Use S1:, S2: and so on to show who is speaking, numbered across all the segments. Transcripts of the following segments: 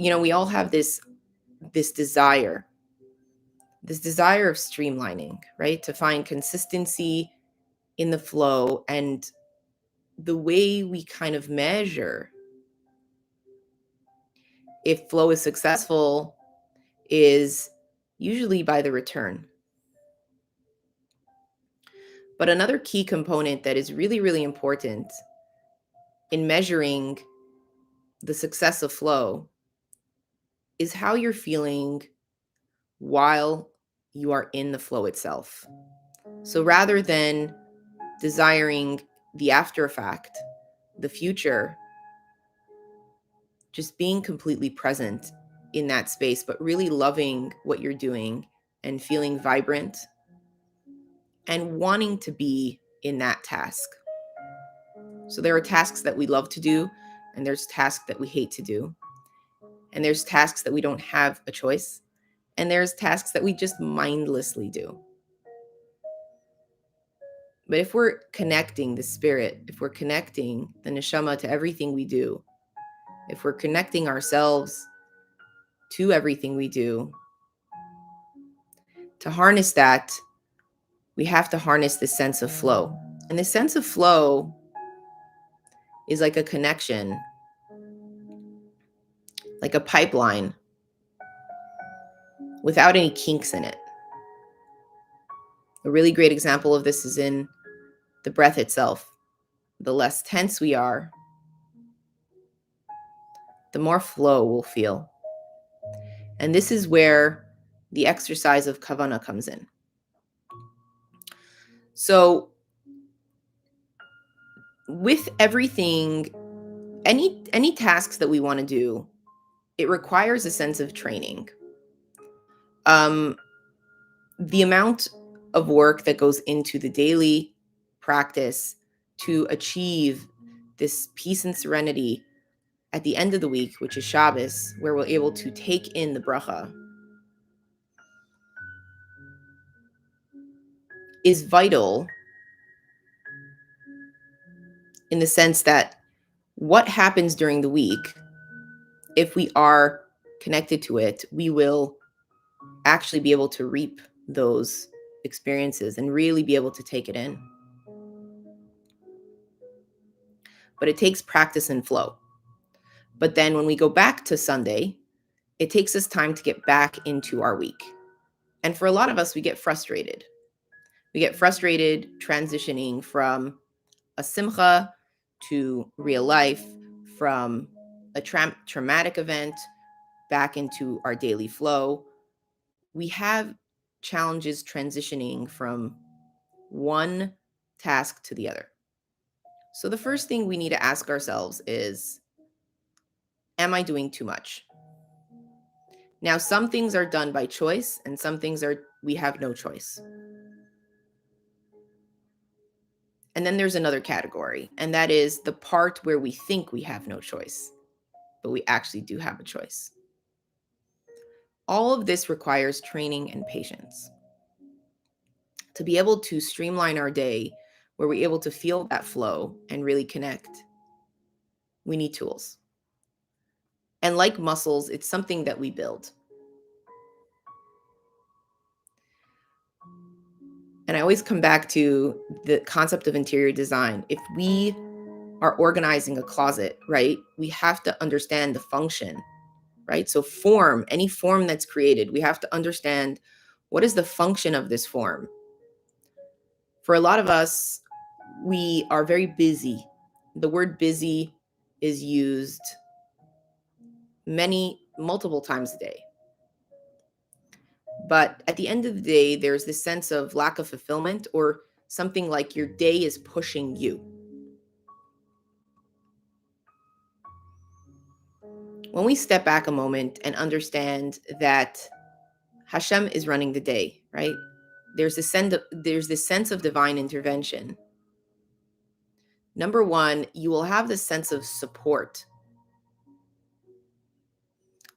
S1: we all have this desire of streamlining, right? To find consistency in the flow. And the way we kind of measure if flow is successful is usually by the return. But another key component that is really, really important in measuring the success of flow is how you're feeling while you are in the flow itself. So rather than desiring the after effect, the future, just being completely present in that space, but really loving what you're doing and feeling vibrant and wanting to be in that task. So there are tasks that we love to do, and there's tasks that we hate to do. And there's tasks that we don't have a choice. And there's tasks that we just mindlessly do. But if we're connecting the spirit, if we're connecting the neshama to everything we do, if we're connecting ourselves to everything we do, to harness that, we have to harness this sense of flow. And this sense of flow is like a connection, like a pipeline without any kinks in it. A really great example of this is in the breath itself. The less tense we are, the more flow we'll feel. And this is where the exercise of kavana comes in. So with everything, any tasks that we want to do, it requires a sense of training. The amount of work that goes into the daily practice to achieve this peace and serenity at the end of the week, which is Shabbos, where we're able to take in the bracha, is vital in the sense that what happens during the week, if we are connected to it, we will actually be able to reap those experiences and really be able to take it in. But it takes practice and flow. But then when we go back to Sunday, it takes us time to get back into our week. And for a lot of us, we get frustrated. We get frustrated transitioning from a simcha to real life, from a traumatic event back into our daily flow. We have challenges transitioning from one task to the other. So the first thing we need to ask ourselves is, am I doing too much? Now, some things are done by choice and some things we have no choice. And then there's another category, and that is the part where we think we have no choice, but we actually do have a choice. All of this requires training and patience. To be able to streamline our day, where we're able to feel that flow and really connect, we need tools. And like muscles, it's something that we build. And I always come back to the concept of interior design. If we are organizing a closet, right, we have to understand the function, right? So form, any form that's created, we have to understand what is the function of this form. For a lot of us, we are very busy. The word busy is used multiple times a day. But at the end of the day, there's this sense of lack of fulfillment, or something like your day is pushing you. When we step back a moment and understand that Hashem is running the day, right? There's this sense of divine intervention. Number one, you will have this sense of support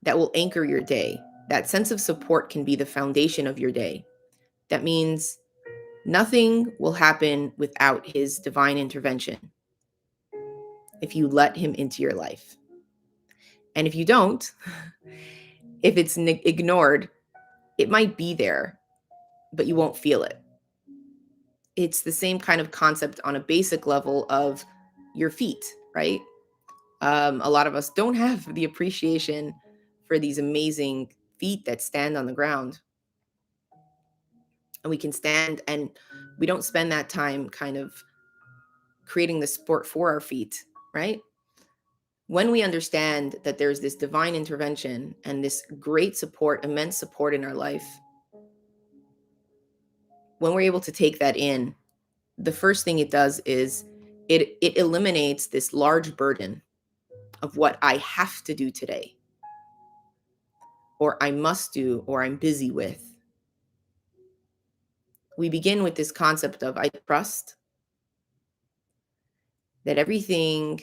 S1: that will anchor your day. That sense of support can be the foundation of your day. That means nothing will happen without his divine intervention if you let him into your life. And if you don't, if it's ignored, it might be there, but you won't feel it. It's the same kind of concept on a basic level of your feet, right? A lot of us don't have the appreciation for these amazing feet that stand on the ground. And we can stand, and we don't spend that time kind of creating the sport for our feet, right? When we understand that there's this divine intervention and this great support, immense support in our life, when we're able to take that in, the first thing it does is it eliminates this large burden of what I have to do today, or I must do, or I'm busy with. We begin with this concept of I trust that everything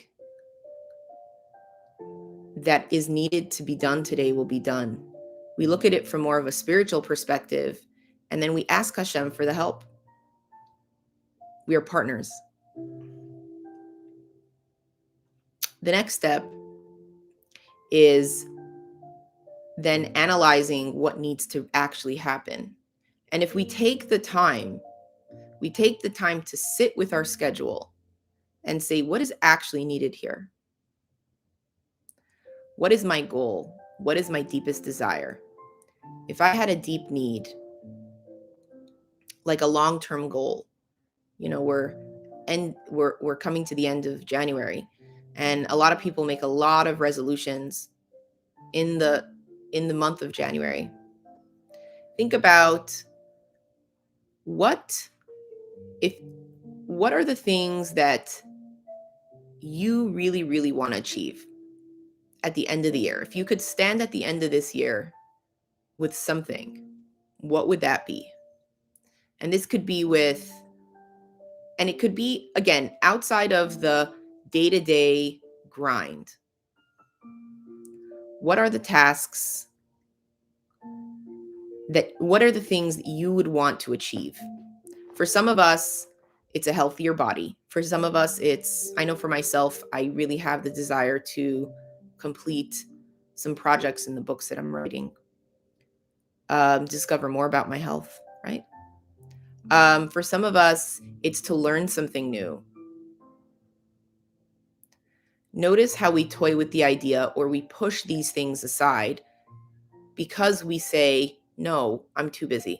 S1: that is needed to be done today will be done. We look at it from more of a spiritual perspective, and then we ask Hashem for the help. We are partners. The next step is then analyzing what needs to actually happen. And if we take the time to sit with our schedule and say, what is actually needed here? What is my goal? What is my deepest desire? If I had a deep need, like a long-term goal, we're coming to the end of January, and a lot of people make a lot of resolutions in the month of January. Think about what are the things that you really, really want to achieve at the end of the year. If you could stand at the end of this year with something, what would that be? And this could be and it could be, again, outside of the day-to-day grind. What are the tasks what are the things that you would want to achieve? For some of us, it's a healthier body. For some of us, I know for myself, I really have the desire to complete some projects in the books that I'm writing. Discover more about my health, right? For some of us, it's to learn something new. Notice how we toy with the idea, or we push these things aside because we say, no, I'm too busy.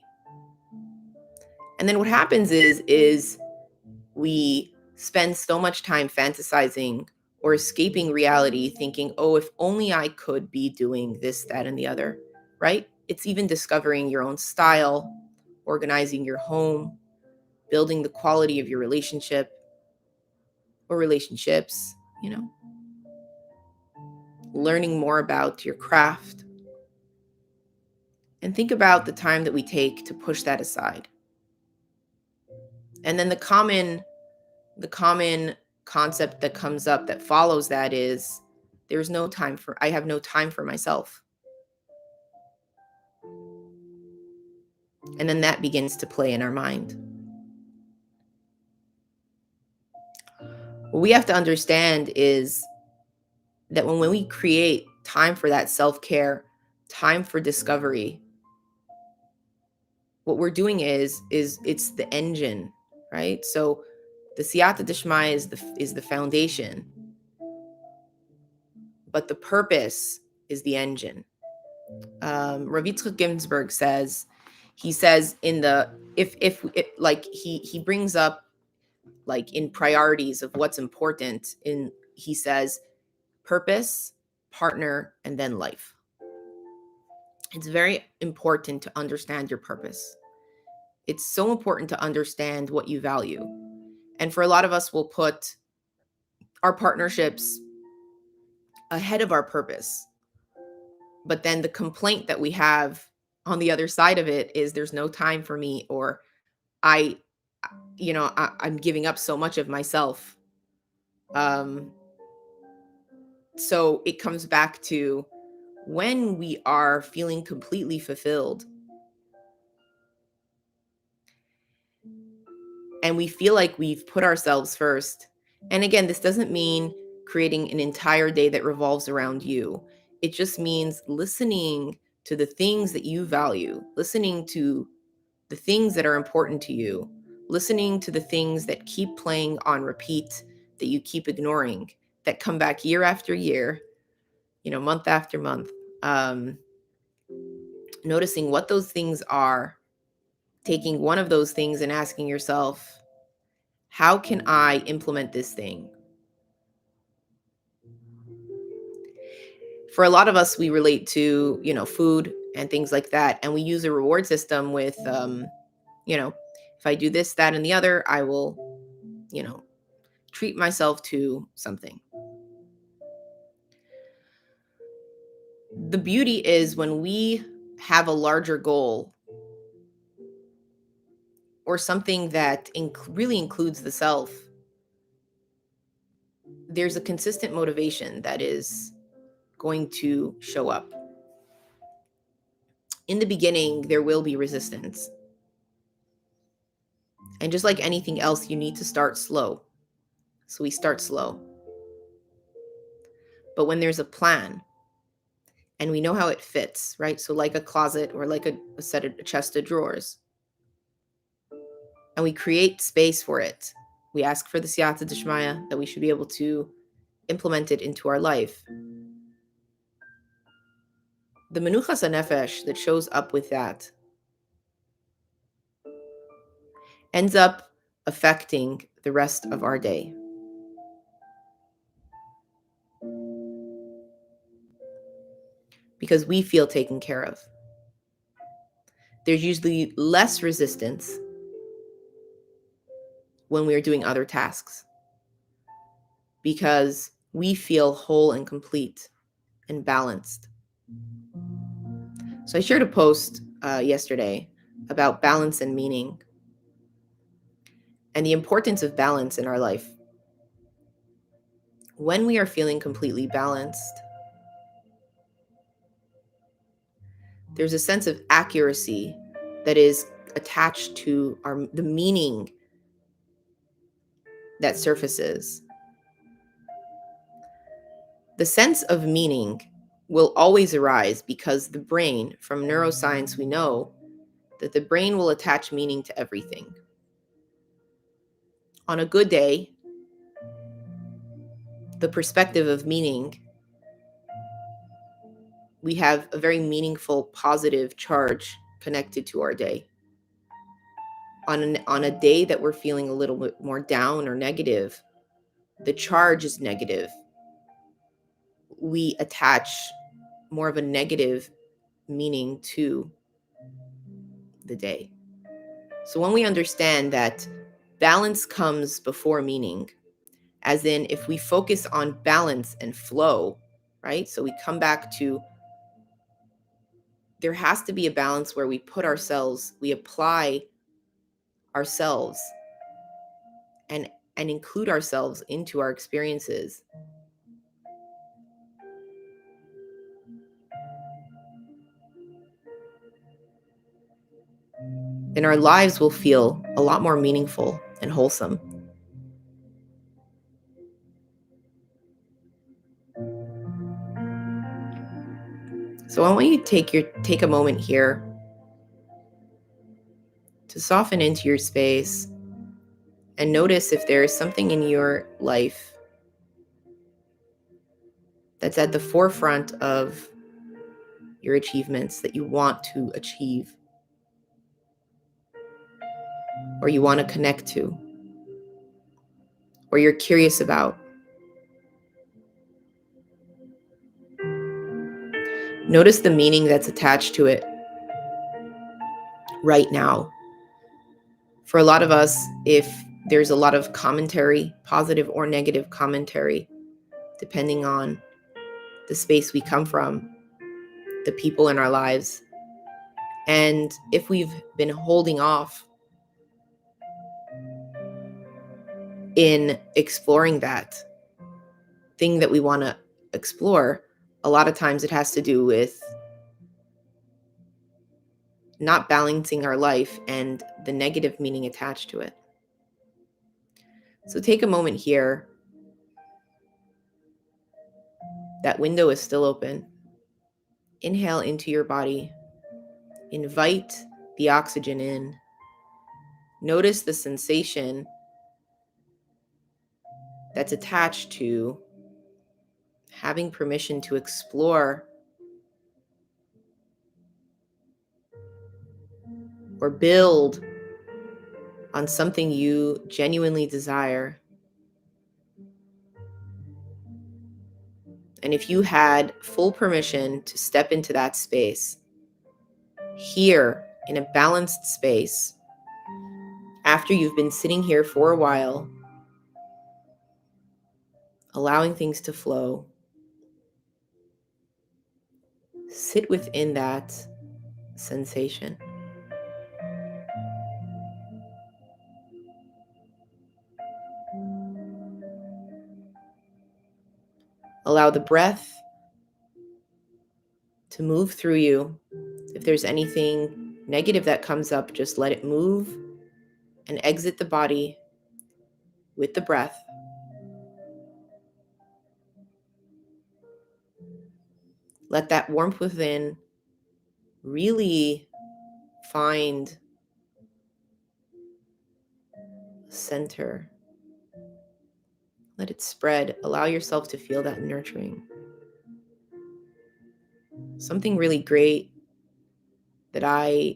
S1: And then what happens is we spend so much time fantasizing or escaping reality, thinking, oh, if only I could be doing this, that, and the other, right? It's even discovering your own style, organizing your home, building the quality of your relationship or relationships, learning more about your craft. And think about the time that we take to push that aside. And then the common concept that comes up that follows that is I have no time for myself. And then that begins to play in our mind. What we have to understand is that when we create time for that self-care, time for discovery, what we're doing is it's the engine, right? So the siyata d'shmaya is the foundation, but the purpose is the engine. Rav Yitzchak Ginsburg says he brings up, like, in priorities of what's important, he says purpose, partner, and then life. It's very important to understand your purpose. It's so important to understand what you value. And for a lot of us, we'll put our partnerships ahead of our purpose. But then the complaint that we have on the other side of it is there's no time for me, or I'm giving up so much of myself. So it comes back to when we are feeling completely fulfilled and we feel like we've put ourselves first. And again, this doesn't mean creating an entire day that revolves around you. It just means listening to the things that you value, listening to the things that are important to you, listening to the things that keep playing on repeat, that you keep ignoring, that come back year after year, month after month. Noticing what those things are, taking one of those things and asking yourself, how can I implement this thing? For a lot of us, we relate to, food and things like that. And we use a reward system with, if I do this, that, and the other, I will, treat myself to something. The beauty is when we have a larger goal or something that really includes the self, there's a consistent motivation that is going to show up. In the beginning, there will be resistance. And just like anything else, you need to start slow. So we start slow. But when there's a plan and we know how it fits, right? So like a closet or like a chest of drawers, and we create space for it. We ask for the siyata d'shmaya that we should be able to implement it into our life. The menuchas hanefesh that shows up with that ends up affecting the rest of our day. Because we feel taken care of. There's usually less resistance when we are doing other tasks because we feel whole and complete and balanced. So I shared a post yesterday about balance and meaning and the importance of balance in our life. When we are feeling completely balanced, there's a sense of accuracy that is attached to the meaning that surfaces. The sense of meaning will always arise because the brain, from neuroscience, we know that the brain will attach meaning to everything. On a good day, the perspective of meaning, we have a very meaningful, positive charge connected to our day. On a day that we're feeling a little bit more down or negative, the charge is negative. We attach more of a negative meaning to the day. So when we understand that balance comes before meaning, as in if we focus on balance and flow, right? So we come back to, there has to be a balance where we apply ourselves and include ourselves into our experiences. And our lives will feel a lot more meaningful and wholesome. So I want you to take a moment here to soften into your space and notice if there is something in your life that's at the forefront of your achievements that you want to achieve or you want to connect to or you're curious about. Notice the meaning that's attached to it right now. For a lot of us, if there's a lot of commentary, positive or negative commentary, depending on the space we come from, the people in our lives, and if we've been holding off in exploring that thing that we want to explore, a lot of times it has to do with not balancing our life and the negative meaning attached to it. So take a moment here. That window is still open. Inhale into your body. Invite the oxygen in. Notice the sensation that's attached to having permission to explore or build on something you genuinely desire. And if you had full permission to step into that space, here in a balanced space, after you've been sitting here for a while, allowing things to flow, sit within that sensation. Allow the breath to move through you. If there's anything negative that comes up, just let it move and exit the body with the breath. Let that warmth within really find a center. Let it spread. Allow yourself to feel that nurturing. Something really great that I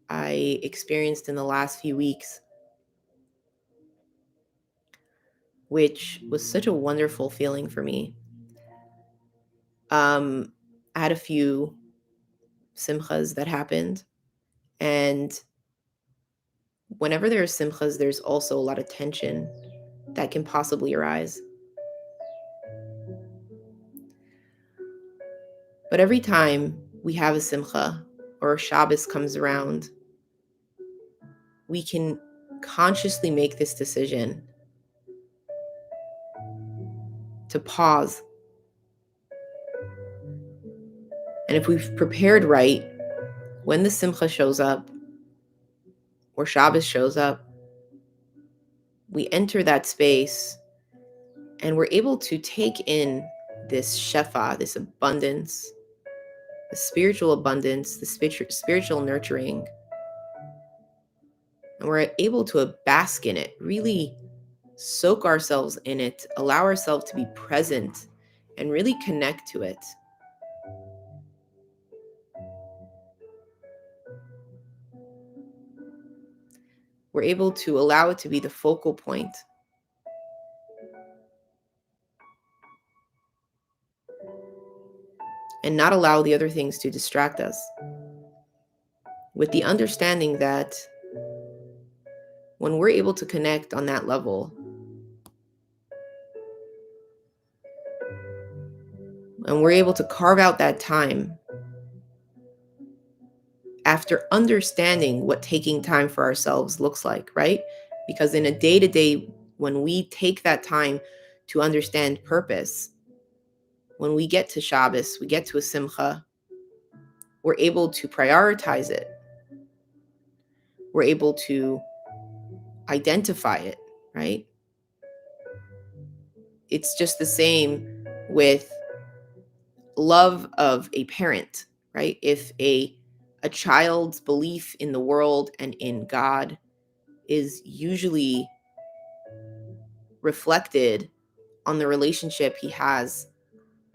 S1: experienced in the last few weeks, which was such a wonderful feeling for me. I had a few simchas that happened, and whenever there are simchas, there's also a lot of tension that can possibly arise. But every time we have a simcha or a Shabbos comes around, we can consciously make this decision to pause. And if we've prepared right, when the simcha shows up or Shabbos shows up, we enter that space and we're able to take in this shefa, this abundance, the spiritual abundance, the spiritual nurturing. And we're able to bask in it, really soak ourselves in it, allow ourselves to be present and really connect to it. We're able to allow it to be the focal point. And not allow the other things to distract us. With the understanding that when we're able to connect on that level, and we're able to carve out that time after understanding what taking time for ourselves looks like, right? Because in a day-to-day, when we take that time to understand purpose, when we get to Shabbos, we get to a simcha, we're able to prioritize it. We're able to identify it, right? It's just the same with love of a parent, right? If a child's belief in the world and in God is usually reflected on the relationship he has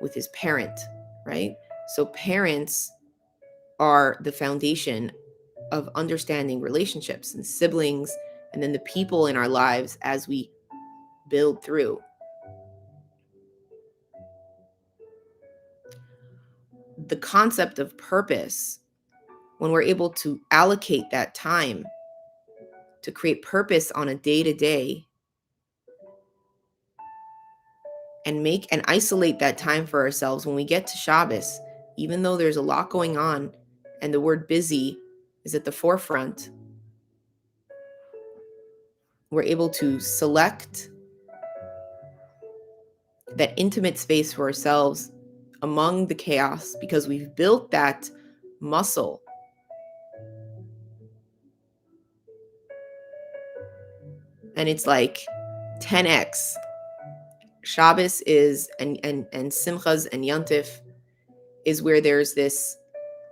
S1: with his parent, right? So parents are the foundation of understanding relationships and siblings, and then the people in our lives as we build through. The concept of purpose, when we're able to allocate that time to create purpose on a day-to-day and make and isolate that time for ourselves when we get to Shabbos, even though there's a lot going on and the word busy is at the forefront, we're able to select that intimate space for ourselves among the chaos because we've built that muscle. And it's like 10x. Shabbos is and Simchas and Yontif is where there's this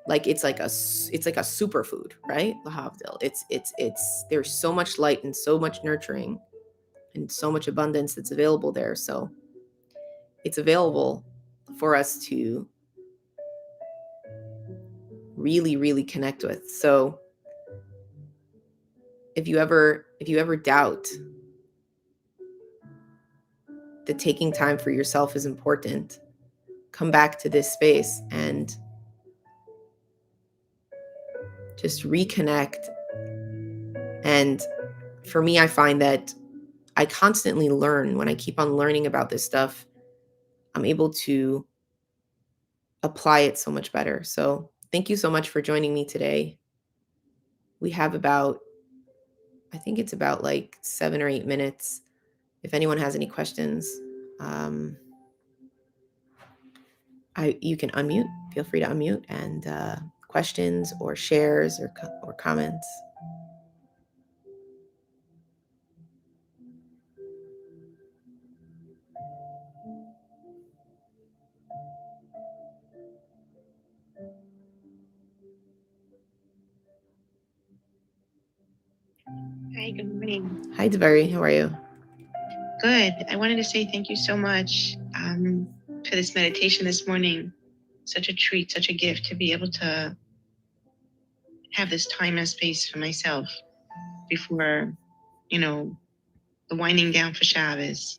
S1: like it's like a superfood, right? Lahavdil. It's there's so much light and so much nurturing and so much abundance that's available there. So it's available for us to really, really connect with. So if you ever doubt that taking time for yourself is important, come back to this space and just reconnect. And for me, I find that I constantly learn. When I keep on learning about this stuff, I'm able to apply it so much better. So thank you so much for joining me today. We have about, I think it's about like 7 or 8 minutes. If anyone has any questions, you can unmute. Feel free to unmute and questions or shares or comments.
S2: Hi, good morning.
S1: Hi, Deveri. How are you?
S2: Good. I wanted to say thank you so much for this meditation this morning. Such a treat, such a gift to be able to have this time and space for myself before, the winding down for Shabbos.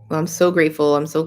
S1: Well, I'm so grateful. I'm so